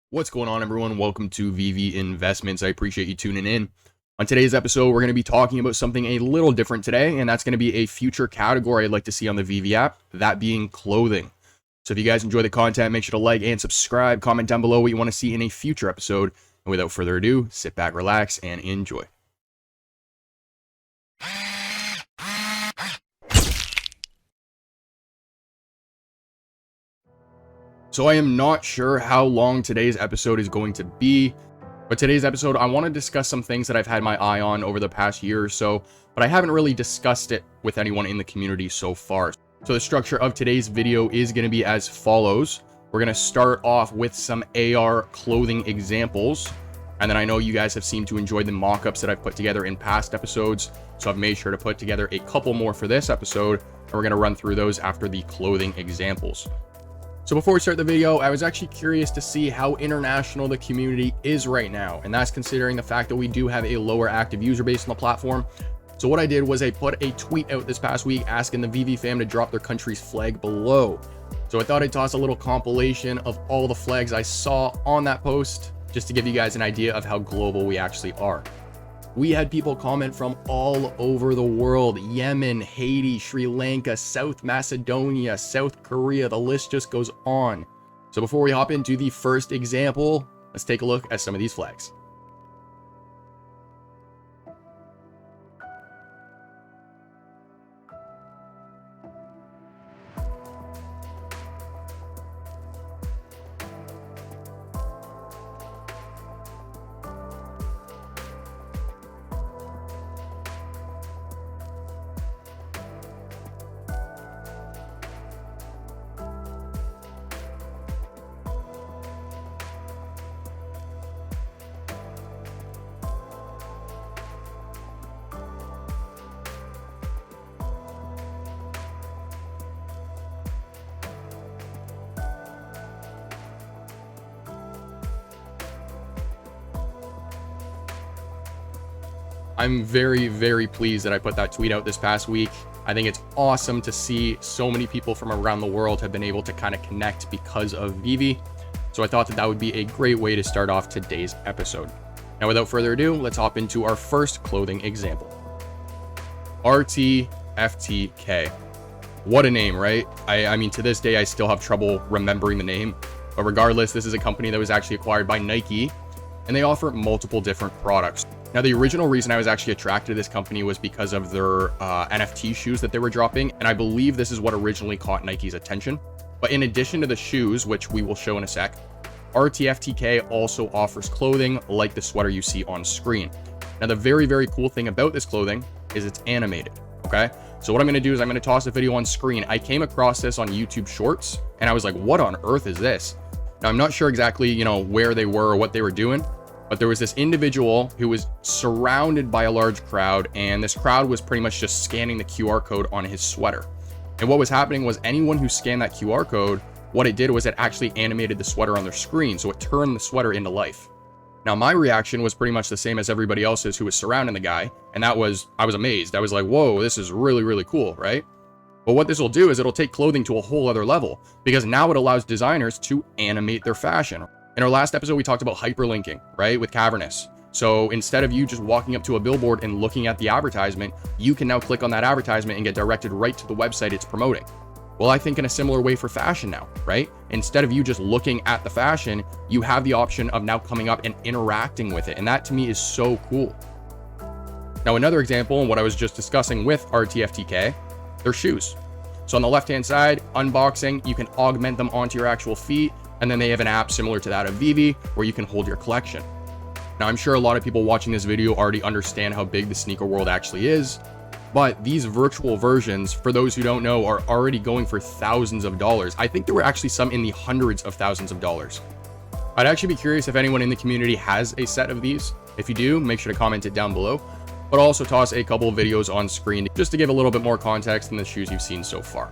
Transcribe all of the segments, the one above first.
What's going on, everyone? Welcome to VV Investments. I appreciate you tuning in. On today's episode, we're going to be talking about something a little different today, and that's going to be a future category I'd like to see on the VV app, that being clothing. So if you guys enjoy the content, make sure to like and subscribe, comment down below what you want to see in a future episode. And without further ado, sit back, relax, and enjoy. So I am not sure how long today's episode is going to be, but today's episode, I want to discuss some things that I've had my eye on over the past year or so, but I haven't really discussed it with anyone in the community so far. So the structure of today's video is going to be as follows. We're going to start off with some AR clothing examples. And then I know you guys have seemed to enjoy the mock-ups that I've put together in past episodes. So I've made sure to put together a couple more for this episode, and we're going to run through those after the clothing examples. So before we start the video, I was actually curious to see how international the community is right now. And that's considering the fact that we do have a lower active user base on the platform. So what I did was I put a tweet out this past week asking the VV fam to drop their country's flag below. So I thought I'd toss a little compilation of all the flags I saw on that post, just to give you guys an idea of how global we actually are. We had people comment from all over the world: Yemen, Haiti, Sri Lanka, South Macedonia, South Korea, the list just goes on. So before we hop into the first example, let's take a look at some of these flags. I'm very, very pleased that I put that tweet out this past week. I think it's awesome to see so many people from around the world have been able to kind of connect because of VV. So I thought that that would be a great way to start off today's episode. Now, without further ado, let's hop into our first clothing example. RTFTK. What a name, right? I mean, to this day, I still have trouble remembering the name. But regardless, this is a company that was actually acquired by Nike, and they offer multiple different products. Now, the original reason I was actually attracted to this company was because of their NFT shoes that they were dropping, and I believe this is what originally caught Nike's attention. But in addition to the shoes, which we will show in a sec, RTFTK also offers clothing like the sweater you see on screen. Now, the very, very cool thing about this clothing is it's animated, okay? So what I'm gonna do is I'm gonna toss a video on screen. I came across this on YouTube Shorts, and I was like, what on earth is this? Now, I'm not sure exactly, where they were or what they were doing, but there was this individual who was surrounded by a large crowd, and this crowd was pretty much just scanning the QR code on his sweater. And what was happening was anyone who scanned that QR code, what it did was it actually animated the sweater on their screen, so it turned the sweater into life. Now, my reaction was pretty much the same as everybody else's who was surrounding the guy, and I was amazed. I was like, whoa, this is really, really cool, right? But what this will do is it'll take clothing to a whole other level, because now it allows designers to animate their fashion. In our last episode, we talked about hyperlinking, right, with Cavernous. So instead of you just walking up to a billboard and looking at the advertisement, you can now click on that advertisement and get directed right to the website it's promoting. Well, I think in a similar way for fashion now, right? Instead of you just looking at the fashion, you have the option of now coming up and interacting with it. And that to me is so cool. Now, another example, and what I was just discussing with RTFTK, their shoes. So on the left-hand side, unboxing, you can augment them onto your actual feet. And then they have an app similar to that of VV where you can hold your collection. Now, I'm sure a lot of people watching this video already understand how big the sneaker world actually is, but these virtual versions, for those who don't know, are already going for thousands of dollars. I think there were actually some in the hundreds of thousands of dollars. I'd actually be curious if anyone in the community has a set of these. If you do, make sure to comment it down below, but also toss a couple of videos on screen just to give a little bit more context than the shoes you've seen so far.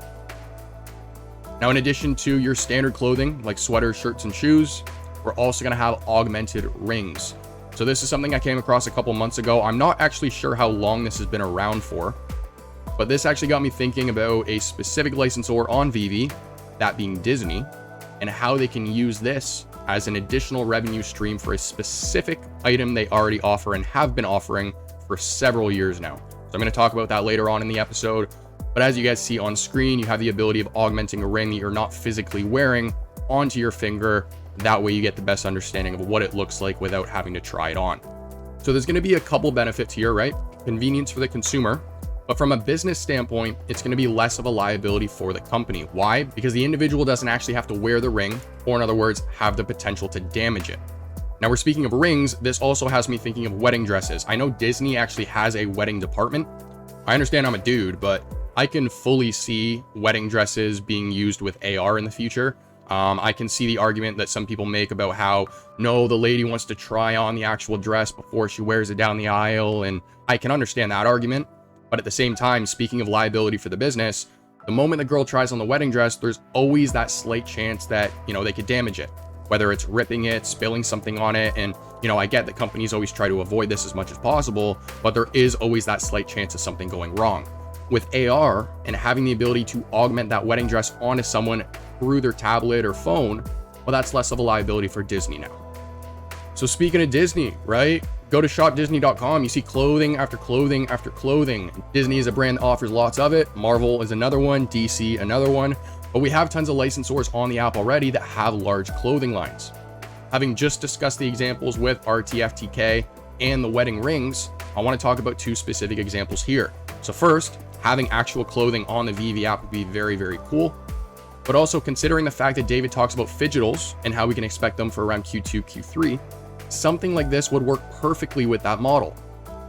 Now, in addition to your standard clothing like sweaters, shirts, and shoes, we're also going to have augmented rings. So this is something I came across a couple months ago. I'm not actually sure how long this has been around for, but this actually got me thinking about a specific licensor on VV, that being Disney, and how they can use this as an additional revenue stream for a specific item they already offer and have been offering for several years now. So I'm going to talk about that later on in the episode. But as you guys see on screen, you have the ability of augmenting a ring that you're not physically wearing onto your finger. That way you get the best understanding of what it looks like without having to try it on. So there's going to be a couple benefits here, right? Convenience for the consumer, but from a business standpoint, it's going to be less of a liability for the company. Why? Because the individual doesn't actually have to wear the ring, or in other words, have the potential to damage it. Now we're speaking of rings. This also has me thinking of wedding dresses. I know Disney actually has a wedding department. I understand I'm a dude, but I can fully see wedding dresses being used with AR in the future. I can see the argument that some people make about how, no, the lady wants to try on the actual dress before she wears it down the aisle. And I can understand that argument. But at the same time, speaking of liability for the business, the moment the girl tries on the wedding dress, there's always that slight chance that, they could damage it, whether it's ripping it, spilling something on it. And, I get that companies always try to avoid this as much as possible, but there is always that slight chance of something going wrong. With AR and having the ability to augment that wedding dress onto someone through their tablet or phone, well, that's less of a liability for Disney now. So speaking of Disney, right? Go to shopdisney.com. You see clothing after clothing after clothing. Disney is a brand that offers lots of it. Marvel is another one. DC, another one. But we have tons of licensors on the app already that have large clothing lines. Having just discussed the examples with RTFTK and the wedding rings, I want to talk about two specific examples here. So first, having actual clothing on the VV app would be very, very cool. But also considering the fact that David talks about fidgetals and how we can expect them for around Q2, Q3, something like this would work perfectly with that model.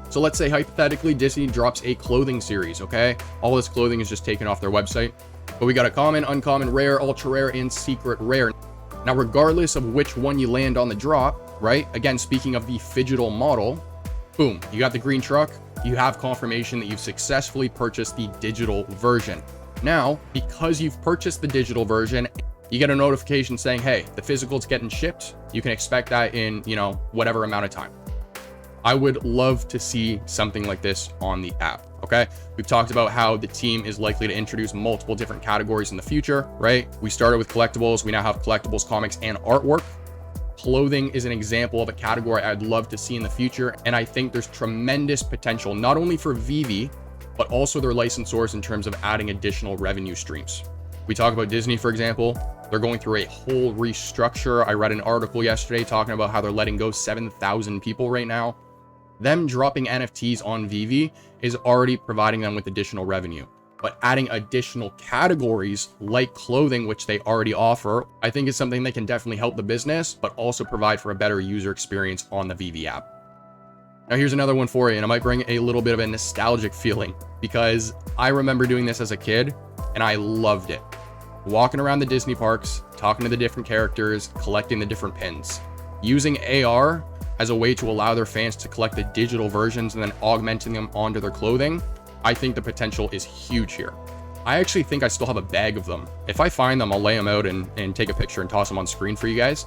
So let's say hypothetically Disney drops a clothing series, okay? All this clothing is just taken off their website, but we got a common, uncommon, rare, ultra rare, and secret rare. Now, regardless of which one you land on the drop, right? Again, speaking of the fidgetal model, boom, you got the green truck. You have confirmation that you've successfully purchased the digital version. Now, because you've purchased the digital version, you get a notification saying, hey, the physical's getting shipped. You can expect that in, whatever amount of time. I would love to see something like this on the app, okay? We've talked about how the team is likely to introduce multiple different categories in the future, right? We started with collectibles. We now have collectibles, comics, and artwork. Clothing is an example of a category I'd love to see in the future. And I think there's tremendous potential, not only for VV, but also their licensors in terms of adding additional revenue streams. We talk about Disney, for example. They're going through a whole restructure. I read an article yesterday talking about how they're letting go 7,000 people right now. Them dropping NFTs on VV is already providing them with additional revenue. But adding additional categories like clothing, which they already offer, I think is something that can definitely help the business, but also provide for a better user experience on the VV app. Now here's another one for you, and it might bring a little bit of a nostalgic feeling because I remember doing this as a kid and I loved it. Walking around the Disney parks, talking to the different characters, collecting the different pins. Using AR as a way to allow their fans to collect the digital versions and then augmenting them onto their clothing, I think the potential is huge here. I actually think I still have a bag of them. If I find them, I'll lay them out and take a picture and toss them on screen for you guys.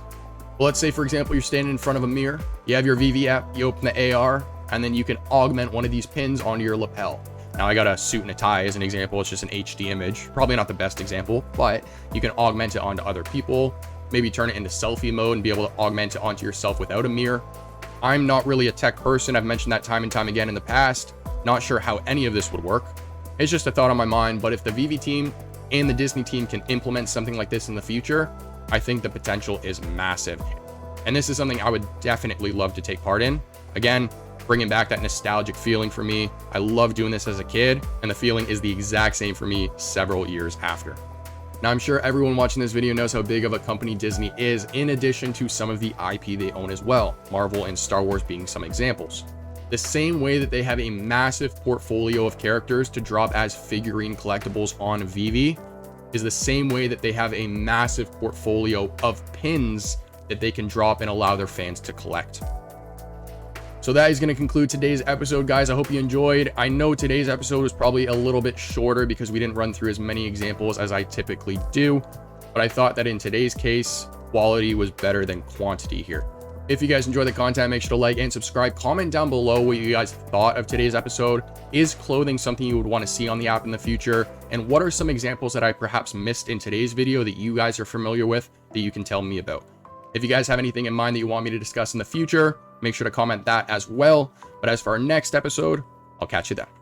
Well, let's say, for example, you're standing in front of a mirror, you have your VV app, you open the AR, and then you can augment one of these pins onto your lapel. Now, I got a suit and a tie as an example. It's just an HD image. Probably not the best example, but you can augment it onto other people, maybe turn it into selfie mode and be able to augment it onto yourself without a mirror. I'm not really a tech person. I've mentioned that time and time again in the past. Not sure how any of this would work. It's just a thought on my mind, but if the VV team and the Disney team can implement something like this in the future, I think the potential is massive. And this is something I would definitely love to take part in. Again, bringing back that nostalgic feeling for me. I love doing this as a kid, and the feeling is the exact same for me several years after. Now, I'm sure everyone watching this video knows how big of a company Disney is, in addition to some of the IP they own as well, Marvel and Star Wars being some examples. The same way that they have a massive portfolio of characters to drop as figurine collectibles on VV is the same way that they have a massive portfolio of pins that they can drop and allow their fans to collect. So that is going to conclude today's episode, guys. I hope you enjoyed. I know today's episode was probably a little bit shorter because we didn't run through as many examples as I typically do, but I thought that in today's case, quality was better than quantity here. If you guys enjoy the content, make sure to like and subscribe. Comment down below what you guys thought of today's episode. Is clothing something you would want to see on the app in the future? And what are some examples that I perhaps missed in today's video that you guys are familiar with that you can tell me about? If you guys have anything in mind that you want me to discuss in the future, make sure to comment that as well. But as for our next episode, I'll catch you then.